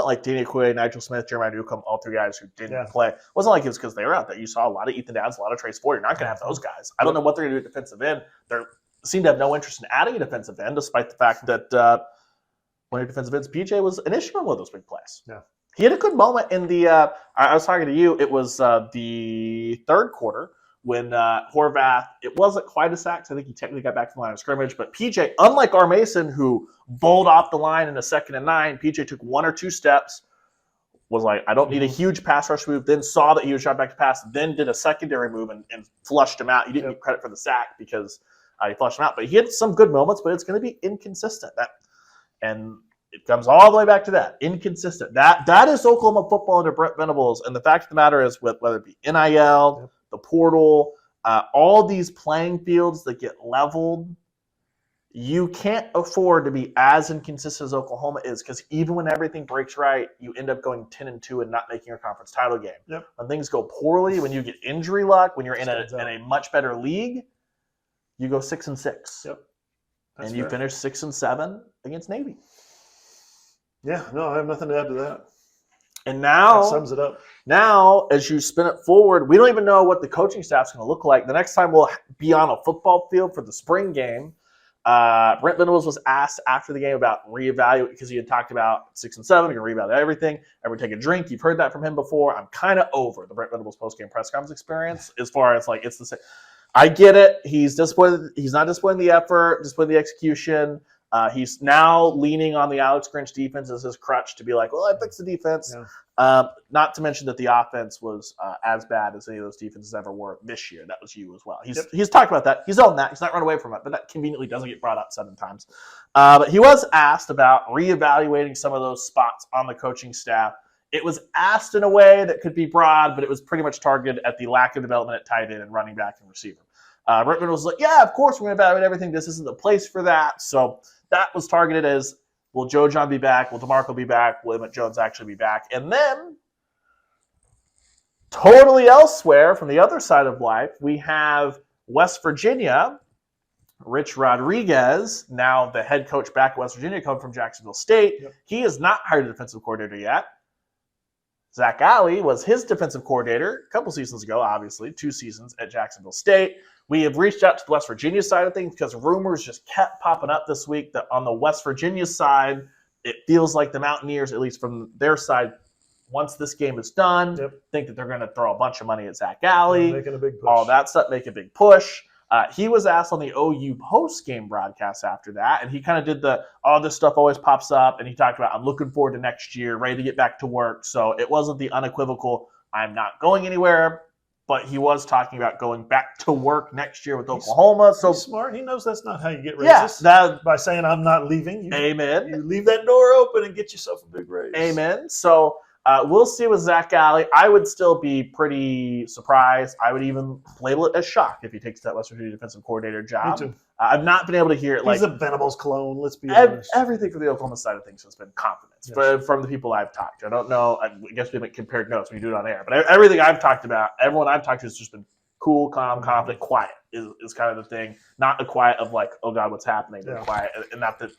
like Danny Quay, Nigel Smith, Jeremiah Newcomb, all three guys who didn't play. It wasn't like it was because they were out there. You saw a lot of Ethan Downs, a lot of Trace Ford. You're not going to have those guys. I don't know what they're going to do at defensive end. They seem to have no interest in adding a defensive end, despite the fact that one of your defensive ends, PJ, was an issue in one of those big plays. Yeah. He had a good moment in the I was talking to you. It was the third quarter when Horvath, it wasn't quite a sack. So I think he technically got back to the line of scrimmage. But PJ, unlike R. Mason, who bowled off the line in a 2nd and 9, PJ took 1 or 2 steps, was like, I don't need a huge pass rush move, then saw that he was shot back to pass, then did a secondary move and flushed him out. He didn't get credit for the sack because he flushed him out. But he had some good moments, but it's going to be inconsistent. And it comes all the way back to that. Inconsistent. That is Oklahoma football under Brent Venables. And the fact of the matter is, whether it be NIL, the portal, all these playing fields that get leveled, you can't afford to be as inconsistent as Oklahoma is, because even when everything breaks right, you end up going 10-2 and not making your conference title game. Yep. When things go poorly, when you get injury luck, when you're in a much better league, you go 6-6. Yep. And you finish 6-7 against Navy. Yeah, no, I have nothing to add to that. And now that sums it up. Now, as you spin it forward, we don't even know what the coaching staff's going to look like. The next time we'll be on a football field for the spring game, Brent Venables was asked after the game about reevaluate, because he had talked about 6-7, you're going to reevaluate everything. Everyone take a drink. You've heard that from him before. I'm kind of over the Brent Venables post-game press conference experience as far as like it's the same. I get it. He's disappointed. He's not disappointed in the effort, disappointed in the execution. He's now leaning on the Alex Grinch defense as his crutch to be like, well, I fixed the defense. Yeah. Not to mention that the offense was as bad as any of those defenses ever were this year. That was you as well. He's talked about that. He's owned that. He's not run away from it, but that conveniently doesn't get brought up 7 times. But he was asked about reevaluating some of those spots on the coaching staff. It was asked in a way that could be broad, but it was pretty much targeted at the lack of development at tight end and running back and receiver. Brent Venables was like, yeah, of course we're going to evaluate everything. This isn't the place for that. So that was targeted as, will Joe John be back? Will DeMarco be back? Will Emmett Jones actually be back? And then, totally elsewhere from the other side of life, we have West Virginia. Rich Rodriguez, now the head coach back at West Virginia, come from Jacksonville State. Yep. He has not hired a defensive coordinator yet. Zac Alley was his defensive coordinator a couple seasons ago, obviously, 2 seasons at Jacksonville State. We have reached out to the West Virginia side of things because rumors just kept popping up this week that on the West Virginia side, it feels like the Mountaineers, at least from their side, once this game is done, think that they're going to throw a bunch of money at Zac Alley, making a big push. All that stuff, make a big push. He was asked on the OU post-game broadcast after that, and he kind of did all this stuff always pops up, and he talked about, I'm looking forward to next year, ready to get back to work. So it wasn't the unequivocal, I'm not going anywhere, but he was talking about going back to work next year with Oklahoma. So he's smart. He knows that's not how you get raises. Yeah, by saying I'm not leaving. Amen. You leave that door open and get yourself a big raise. Amen. So we'll see with Zac Alley. I would still be pretty surprised. I would even label it as shock if he takes that West Virginia defensive coordinator job. Me too. I've not been able to hear it. He's a Venables clone, let's be honest. Everything from the Oklahoma side of things has been confidence from the people I've talked to. I don't know. I guess we haven't compared notes when you do it on air. But everything I've talked about, everyone I've talked to has just been cool, calm, confident, quiet is kind of the thing. Not the quiet of like, oh, God, what's happening? They're quiet. And not that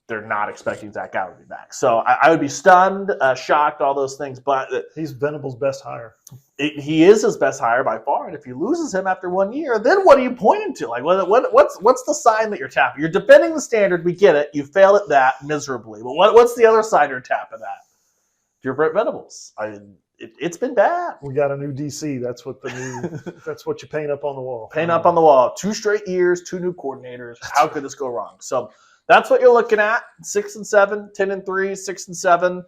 they're not expecting Zac Alley to be back. So I would be stunned, shocked, all those things. But he's Venables' best hire. He is his best hire by far. And if he loses him after 1 year, then what are you pointing to? Like, what's the sign that you're tapping? You're defending the standard. We get it. You fail at that miserably. But what's the other side you're tapping at? You're Brent Venables. it's been bad. We got a new DC. That's what you paint up on the wall. Paint up on the wall. 2 straight years, 2 new coordinators. How could this go wrong? So that's what you're looking at. 6-7, 10-3, 6-7.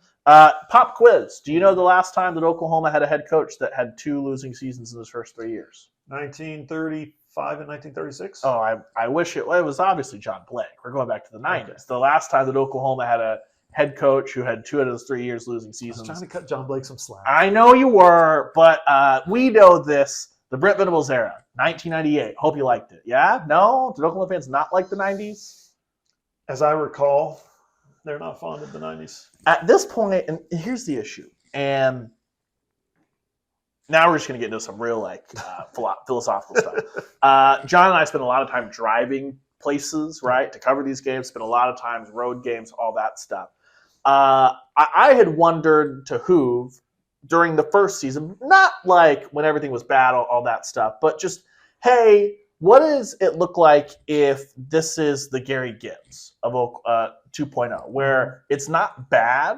Pop quiz. Do you know the last time that Oklahoma had a head coach that had 2 losing seasons in his first 3 years? 1935 and 1936. Oh, I wish it was obviously John Blake. We're going back to the 90s. Okay. The last time that Oklahoma had a head coach who had 2 out of his 3 years losing seasons. I was trying to cut John Blake some slack. I know you were, but we know this. The Brent Venables era, 1998. Hope you liked it. Yeah? No? Did Oklahoma fans not like the 90s? As I recall, they're not fond of the 90s. At this point, and here's the issue, and now we're just going to get into some real philosophical stuff. John and I spent a lot of time driving places, right, to cover these games, spent a lot of times road games, all that stuff. I had wondered to Hoover during the first season, not like when everything was bad, all that stuff, but just, hey, what does it look like if this is the Gary Gibbs of 2.0, where it's not bad,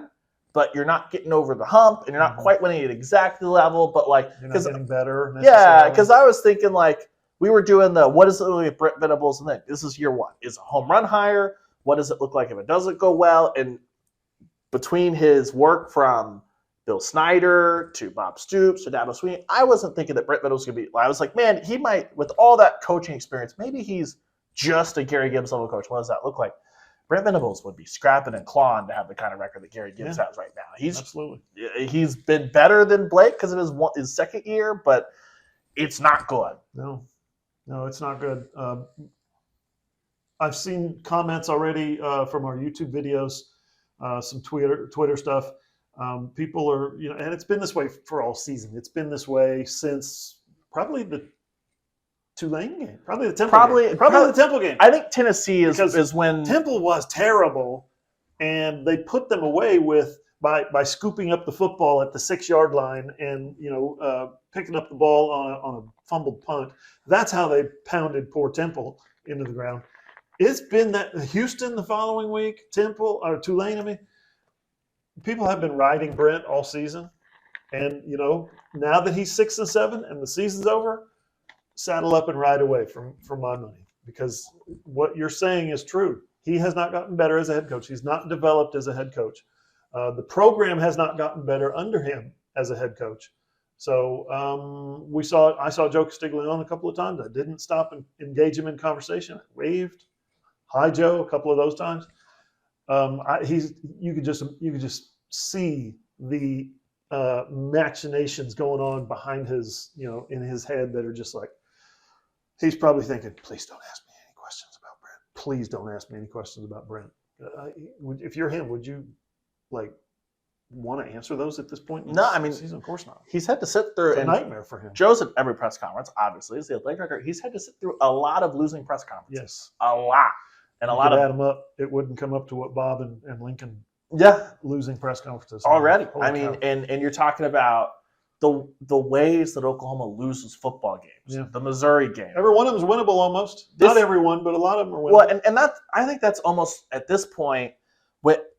but you're not getting over the hump and you're not quite winning at exactly the level, but like you're not getting better. Yeah, because I was thinking like we were doing what does it look like with Brent Venables, and then this is year 1. Is a home run higher? What does it look like if it doesn't go well? And between his work from Bill Snyder to Bob Stoops to Dabo Swinney, I wasn't thinking that Brent Venables was going to be. I was like, man, he might, with all that coaching experience, maybe he's just a Gary Gibbs level coach. What does that look like? Brent Venables would be scrapping and clawing to have the kind of record that Gary Gibbs has right now. Absolutely. He's been better than Blake because of his second year, but it's not good. No, it's not good. I've seen comments already from our YouTube videos, some Twitter stuff. People are, and it's been this way for all season. It's been this way since probably the Tulane game, probably the Temple game. Probably the Temple game. I think Tennessee is when Temple was terrible, and they put them away by scooping up the football at the 6-yard line and picking up the ball on a fumbled punt. That's how they pounded poor Temple into the ground. It's been that Houston the following week, Temple or Tulane. I mean, people have been riding Brent all season, and now that he's 6-7 and the season's over, saddle up and ride away from my money, because what you're saying is true. He has not gotten better as a head coach. He's not developed as a head coach. The program has not gotten better under him as a head coach. So I saw Joe Castiglione a couple of times. I didn't stop and engage him in conversation. I waved, hi Joe, a couple of those times. You could just see the machinations going on behind his, in his head that are just like, he's probably thinking, please don't ask me any questions about Brent. Please don't ask me any questions about Brent. If you're him, would you want to answer those at this point? No, I mean, season? Of course not. He's had to sit through a nightmare for him. Joe's at every press conference, obviously. He's the athletic director. He's had to sit through a lot of losing press conferences. Yes, a lot, and you a lot of add them up. It wouldn't come up to what Bob and Lincoln. Yeah, losing press conferences already. I mean, and you're talking about the ways that Oklahoma loses football games. Yeah. The Missouri game. Every one of them is winnable almost. Not every one, but a lot of them are winnable. Well, and that I think that's almost at this point.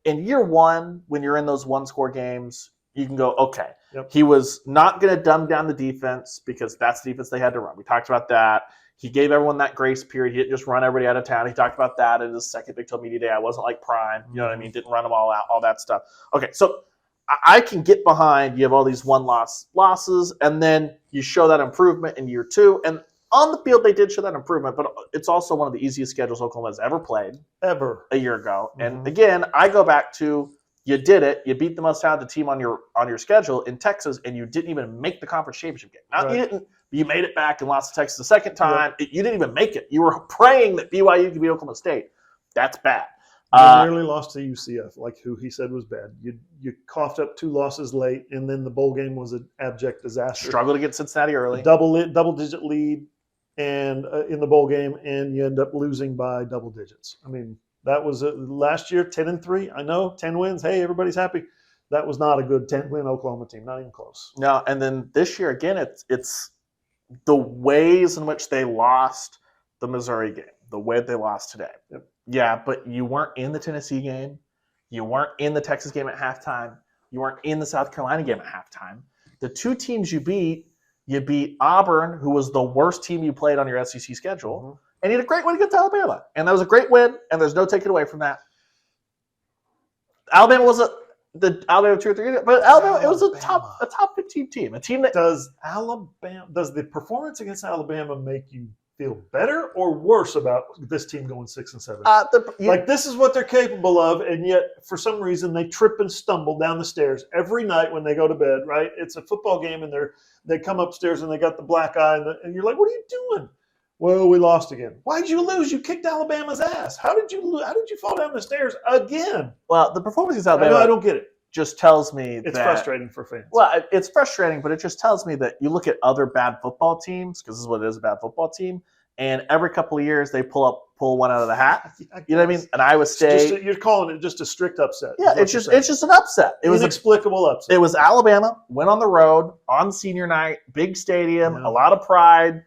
In year 1, when you're in those 1-score games, you can go, okay, He was not going to dumb down the defense because that's the defense they had to run. We talked about that. He gave everyone that grace period. He didn't just run everybody out of town. He talked about that in his second Big 12 Media Day. I wasn't like Prime. You know what I mean? Didn't run them all out, all that stuff. Okay, so I can get behind you have all these losses, and then you show that improvement in year 2. And on the field, they did show that improvement, but it's also one of the easiest schedules Oklahoma has ever played. Ever. A year ago. And again, I go back to you did it. You beat the most talented team on your schedule in Texas, and you didn't even make the conference championship game. Now, right. You made it back and lost to Texas the second time. Yep. You didn't even make it. You were praying that BYU could beat Oklahoma State. That's bad. You nearly lost to UCF, like who he said was bad. You coughed up 2 losses late, and then the bowl game was an abject disaster. Struggled against Cincinnati early. Double-digit lead and in the bowl game, and you end up losing by double digits. I mean, that was last year, 10-3. I know, 10 wins. Hey, everybody's happy. That was not a good 10-win Oklahoma team, not even close. No, and then this year, again, it's the ways in which they lost the Missouri game, the way they lost today. Yep. Yeah, but you weren't in the Tennessee game. You weren't in the Texas game at halftime. You weren't in the South Carolina game at halftime. The two teams you beat Auburn, who was the worst team you played on your SEC schedule, and you had a great win against Alabama. And that was a great win, and there's no taking away from that. Alabama was the Alabama 2 or 3, but Alabama, it was a top 15 team, a team that does the performance against Alabama make you feel better or worse about this team going 6 and 7? This is what they're capable of, and yet for some reason they trip and stumble down the stairs every night when they go to bed. Right? It's a football game, and they come upstairs and they got the black eye, and you're like, "What are you doing?" Well, we lost again. Why did you lose? You kicked Alabama's ass. How did you fall down the stairs again? Well, the performance against Alabama, I don't get it. Just tells me it's frustrating for fans. Well, it's frustrating, but it just tells me that you look at other bad football teams, because this is what it is, a bad football team, and every couple of years they pull one out of the hat. You know what I mean? And Iowa State. You're calling it just a strict upset. Yeah, it's just an upset. It was inexplicable upset. It was Alabama, went on the road on senior night, big stadium, a lot of pride.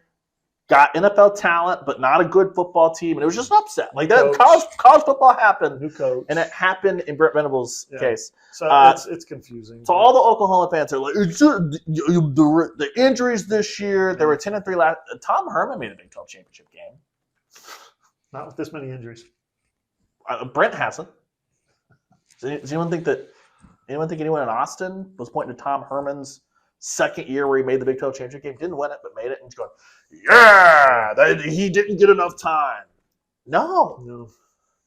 Got NFL talent, but not a good football team, and it was just an upset. Like that, college football happened. New coach, and it happened in Brent Venables' case. So it's confusing. So all the Oklahoma fans are like, the injuries this year. They were 10-3 last. Tom Herman made a Big 12 championship game. Not with this many injuries. Brent hasn't. Does anyone think anyone in Austin was pointing to Tom Herman's second year where he made the Big 12 championship game? Didn't win it, but made it, and he's going, he didn't get enough time. No.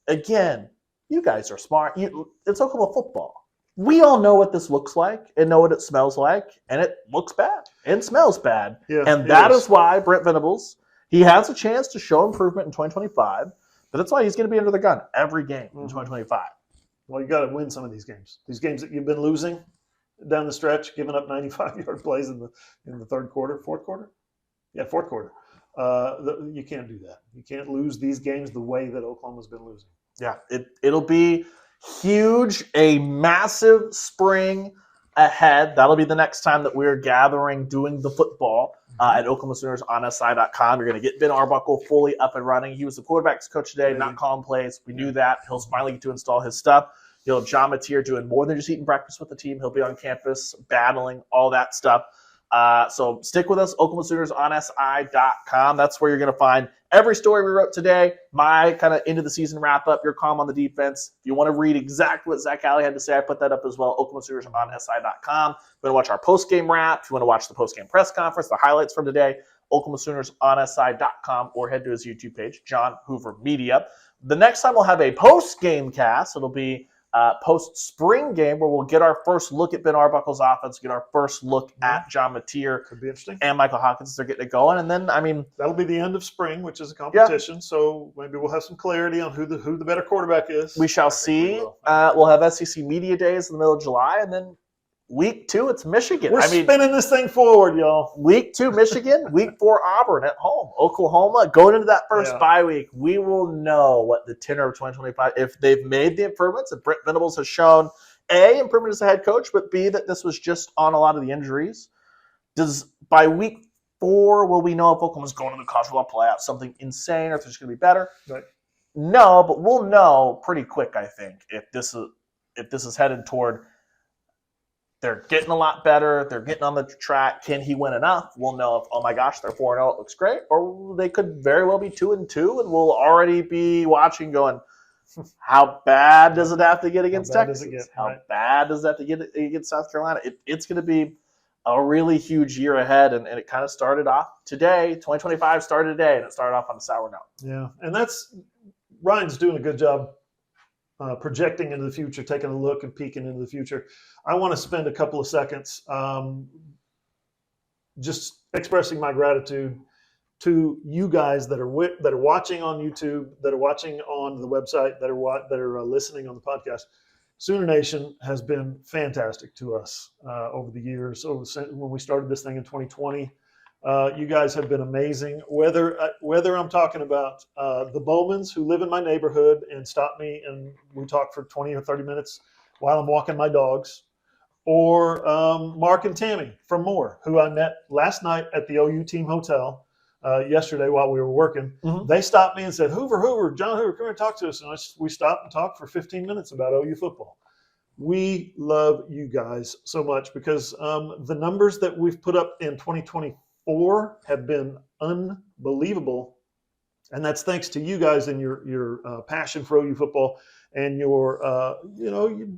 Again, you guys are smart. It's Oklahoma football. We all know what this looks like and know what it smells like, and it looks bad and smells bad. Yeah, and that is why Brent Venables, he has a chance to show improvement in 2025, but that's why he's going to be under the gun every game in 2025. Well, you got to win some of these games. These games that you've been losing down the stretch, giving up 95-yard plays in the fourth quarter. Yeah, fourth quarter. You can't do that. You can't lose these games the way that Oklahoma's been losing. Yeah, it'll be huge, a massive spring ahead. That'll be the next time that we're gathering, doing the football at OklahomaSoonersOnSI.com. You're going to get Ben Arbuckle fully up and running. He was the quarterback's coach today, not calling plays. We knew that. He'll finally get to install his stuff. You'll have John Mateer doing more than just eating breakfast with the team. He'll be on campus, battling, all that stuff. So stick with us, OklahomaSoonersOnSI.com. That's where you're going to find every story we wrote today, my kind of end of the season wrap up, your calm on the defense. If you want to read exactly what Zac Alley had to say, I put that up as well, OklahomaSoonersOnSI.com. If you want to watch our postgame wrap, if you want to watch the postgame press conference, the highlights from today, OklahomaSoonersOnSI.com, or head to his YouTube page, John Hoover Media. The next time we'll have a postgame cast. It'll be post-spring game where we'll get our first look at Ben Arbuckle's offense, get our first look at John Mateer. Could be interesting. And Michael Hawkins as they're getting it going. And then, that'll be the end of spring, which is a competition. So maybe we'll have some clarity on who the better quarterback is. We shall see. We'll have SEC Media Days in the middle of July. And then week 2, it's Michigan. We're spinning this thing forward, y'all. Week 2, Michigan. Week 4, Auburn at home. Oklahoma, going into that first bye week, we will know what the tenor of 2025, if they've made the improvements, and Brent Venables has shown, A, improvement as a head coach, but B, that this was just on a lot of the injuries. By week 4, will we know if Oklahoma's going to the college football playoff, something insane, or if it's going to be better? Right. No, but we'll know pretty quick, I think, if this is headed toward they're getting a lot better. They're getting on the track. Can he win enough? We'll know if, oh my gosh, they're 4-0. It looks great. Or they could very well be 2-2, and we'll already be watching going, how bad does it have to get against Texas? How bad does it have to get against South Carolina? It's going to be a really huge year ahead, and it kind of started off today. 2025 started today, and it started off on a sour note. Yeah, and Ryan's doing a good job projecting into the future, taking a look and peeking into the future. I want to spend a couple of seconds just expressing my gratitude to you guys that are watching on YouTube, that are watching on the website, that are listening on the podcast. Sooner Nation has been fantastic to us over the years. When we started this thing in 2020, you guys have been amazing. Whether I'm talking about the Bowmans who live in my neighborhood and stop me and we talk for 20 or 30 minutes while I'm walking my dogs, or Mark and Tammy from Moore, who I met last night at the OU team hotel yesterday while we were working. Mm-hmm. They stopped me and said, Hoover, John Hoover, come here and talk to us. And we stopped and talked for 15 minutes about OU football. we love you guys so much because the numbers that we've put up in 2024 have been unbelievable. And that's thanks to you guys and your passion for OU football and your your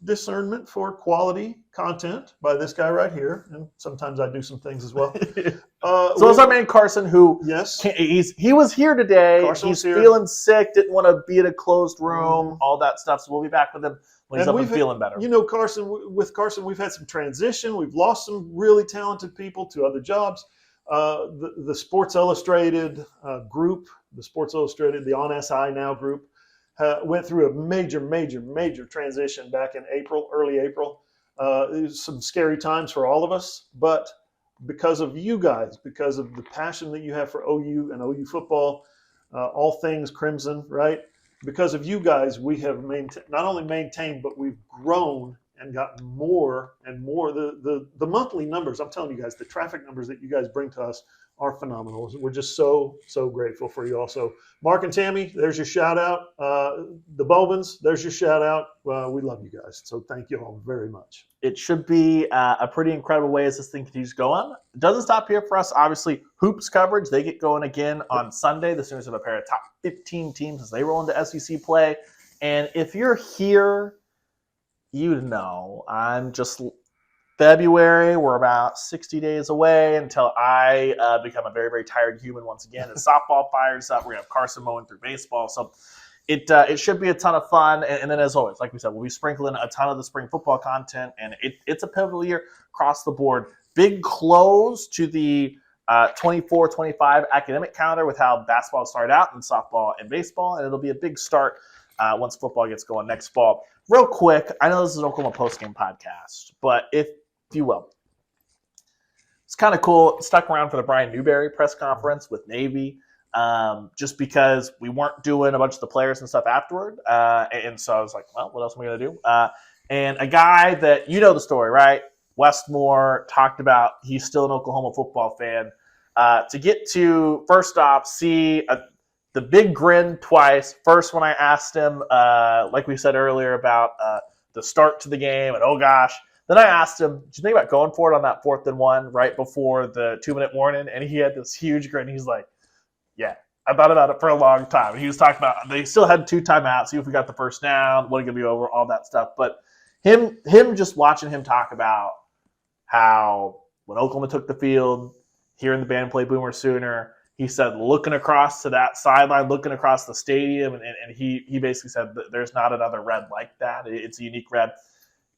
discernment for quality content by this guy right here. And sometimes I do some things as well. So it's our man Carson, who yes, he was here today. Carson's he's here. feeling sick, didn't want to be in a closed room, all that stuff. So we'll be back with him when he's up and feeling better. You know, with Carson, we've had some transition. We've lost some really talented people to other jobs. The Sports Illustrated group, the Sports Illustrated, the On SI Now group, went through a major transition back in early April. It was some scary times for all of us, but because of you guys, because of the passion that you have for OU and OU football, all things Crimson, right? Because of you guys, we have not only maintained, but we've grown and gotten more and more. The monthly numbers, I'm telling you guys, the traffic numbers that you guys bring to us are phenomenal. We're just so grateful for you all. So Mark and Tammy, there's your shout out. The Bowmans, there's your shout out. We love you guys. So thank you all very much. It should be a pretty incredible way as this thing continues to go on. It doesn't stop here for us. Obviously, Hoops coverage, they get going again on Sunday. The Sooners have a pair of top 15 teams as they roll into SEC play. And if you're here, you know, I'm just February. We're about 60 days away until I become a very tired human once again. As softball fires up, we're going to have Carson mowing through baseball. So it should be a ton of fun. And then, as always, like we said, we'll be sprinkling a ton of the spring football content. And it's a pivotal year across the board. Big close to the 24-25 academic calendar with how basketball started out and softball and baseball. And it'll be a big start once football gets going next fall. Real quick, I know this is an Oklahoma postgame podcast, but if you will, it's kind of cool. Stuck around for the Brian Newberry press conference with Navy, just because we weren't doing a bunch of the players and stuff afterward. And so I was like, well, what else am I going to do? And a guy that, you know the story, right? Westmore talked about he's still an Oklahoma football fan. To get to, first off, see the big grin twice. First, when I asked him, like we said earlier, about the start to the game, and oh gosh. Then I asked him, did you think about going for it on that 4th and 1 right before the 2-minute warning? And he had this huge grin. He's like, yeah, I thought about it for a long time. And he was talking about they still had 2 timeouts. See if we got the first down, what it could be over, all that stuff. But him just watching him talk about how when Oklahoma took the field, hearing the band play Boomer Sooner, he said looking across to that sideline, looking across the stadium, and he basically said that there's not another red like that. It's a unique red.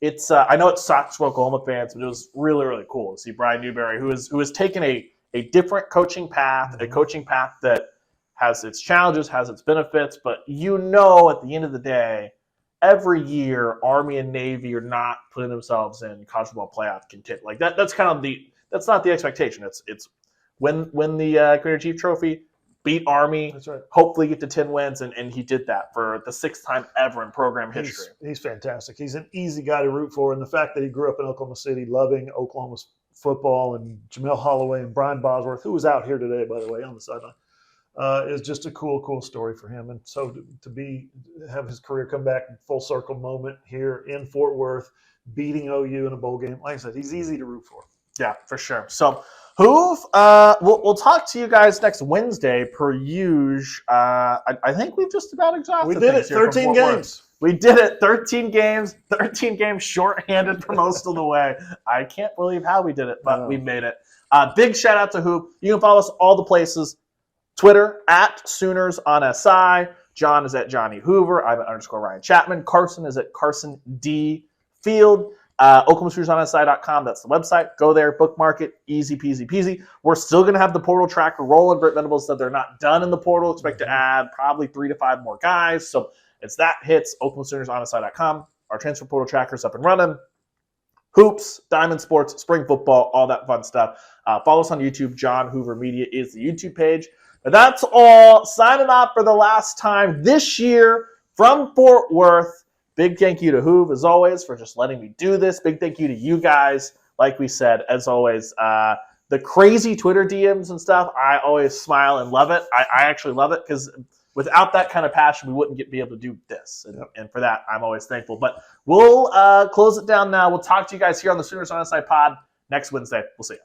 It's I know it sucks for Oklahoma fans, but it was really cool to see Brian Newberry, who has taken a different coaching path, a coaching path that has its challenges, has its benefits, but you know at the end of the day, every year Army and Navy are not putting themselves in college football playoff content. Like that's kind of that's not the expectation. It's win the Commander Chief Trophy, beat Army, that's right. Hopefully get to 10 wins, and he did that for the 6th time ever in program history. He's fantastic. He's an easy guy to root for, and the fact that he grew up in Oklahoma City, loving Oklahoma's football, and Jamel Holloway and Brian Bosworth, who was out here today, by the way, on the sideline, is just a cool story for him. And so to have his career come back in full circle moment here in Fort Worth, beating OU in a bowl game, like I said, he's easy to root for. Yeah, for sure. So, Hoove, we'll talk to you guys next Wednesday per usual. I think we've just about exhausted. We did it. 13 games. We did it. 13 games. 13 games shorthanded for most of the way. I can't believe how we did it, but we made it. Big shout out to Hoove. You can follow us all the places. Twitter at Sooners on SI. John is at Johnny Hoover. I'm at _Ryan Chapman. Carson is at Carson D Field. OklahomaSoonersOnSI.com. That's the website. Go there, bookmark it. Easy peasy. We're still going to have the portal tracker rolling. Brent Venables said they're not done in the portal. Expect to add probably 3 to 5 more guys. So it's that hits OklahomaSoonersOnSI.com. Our transfer portal tracker's up and running. Hoops, Diamond Sports, spring football, all that fun stuff. Follow us on YouTube. John Hoover Media is the YouTube page. But that's all. Signing off for the last time this year from Fort Worth. Big thank you to Hoove, as always, for just letting me do this. Big thank you to you guys. Like we said, as always, the crazy Twitter DMs and stuff, I always smile and love it. I actually love it because without that kind of passion, we wouldn't be able to do this. And for that, I'm always thankful. But we'll close it down now. We'll talk to you guys here on the Sooners on Inside Pod next Wednesday. We'll see you.